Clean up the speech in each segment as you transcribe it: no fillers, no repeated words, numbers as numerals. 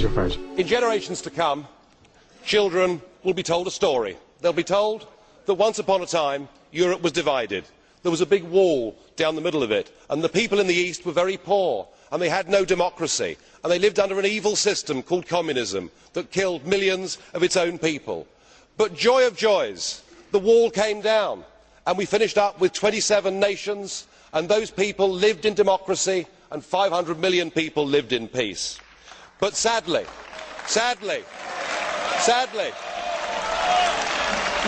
Nigel Farage. In generations to come, children will be told a story. They'll be told that once upon a time Europe was divided. There was a big wall down the middle of it, and the people in the East were very poor, and they had no democracy, and they lived under an evil system called communism that killed millions of its own people. But joy of joys, the wall came down, and we finished up with 27 nations, and those people lived in democracy, and 500 million people lived in peace. But sadly,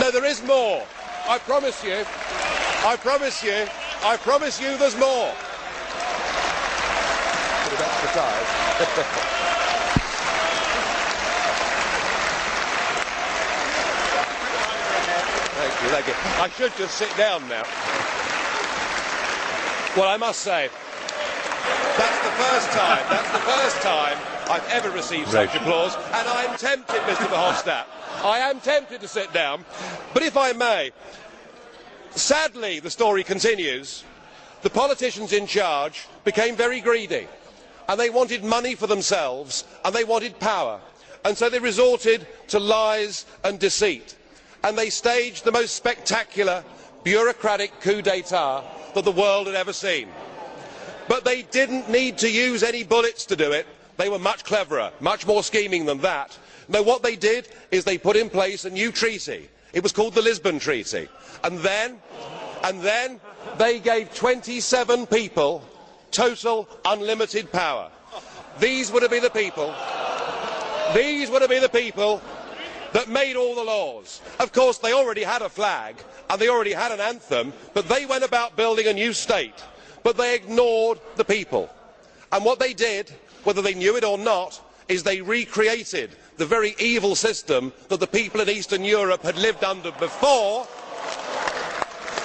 no, there is more. I promise you there's more. Thank you. I should just sit down now. Well, I must say, that's the first time I've ever received such applause, and I'm tempted, Mr. Verhofstadt, I am tempted to sit down, but if I may, sadly, the story continues, the politicians in charge became very greedy, and they wanted money for themselves, and they wanted power, and so they resorted to lies and deceit, and they staged the most spectacular bureaucratic coup d'état that the world had ever seen. But they didn't need to use any bullets to do it. They were much cleverer, much more scheming than that. No, what they did is they put in place a new treaty. It was called the Lisbon Treaty. And then they gave 27 people total unlimited power. These were to be the people that made all the laws. Of course, they already had a flag and they already had an anthem, but they went about building a new state. But they ignored the people. And what they did, whether they knew it or not, is they recreated the very evil system that the people in Eastern Europe had lived under before.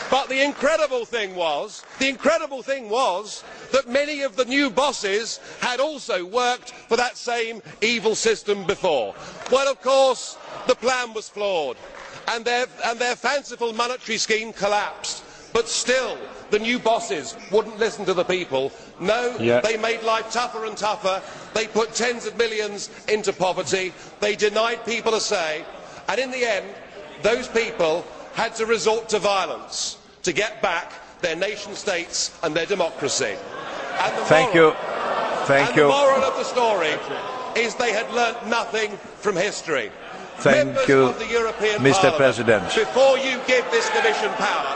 But the incredible thing was that many of the new bosses had also worked for that same evil system before. Well, of course, the plan was flawed, and their fanciful monetary scheme collapsed. But still, the new bosses wouldn't listen to the people. No, They made life tougher and tougher. They put tens of millions into poverty. They denied people a say. And in the end, those people had to resort to violence to get back their nation states and their democracy. And the moral of the story is they had learnt nothing from history. Members of the European Parliament, before you give this Commission power,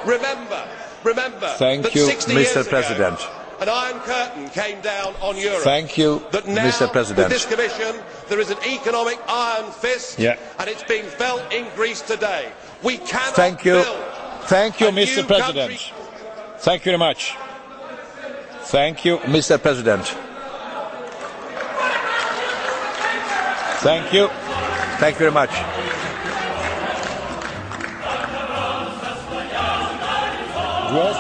remember that 60 years ago, an Iron Curtain came down on Europe. That now, with this Commission, there is an economic iron fist, and it's being felt in Greece today. We cannot build Mr. President. Thank you very much. Thank you, Mr. President. Thank you. Thank you very much. Głos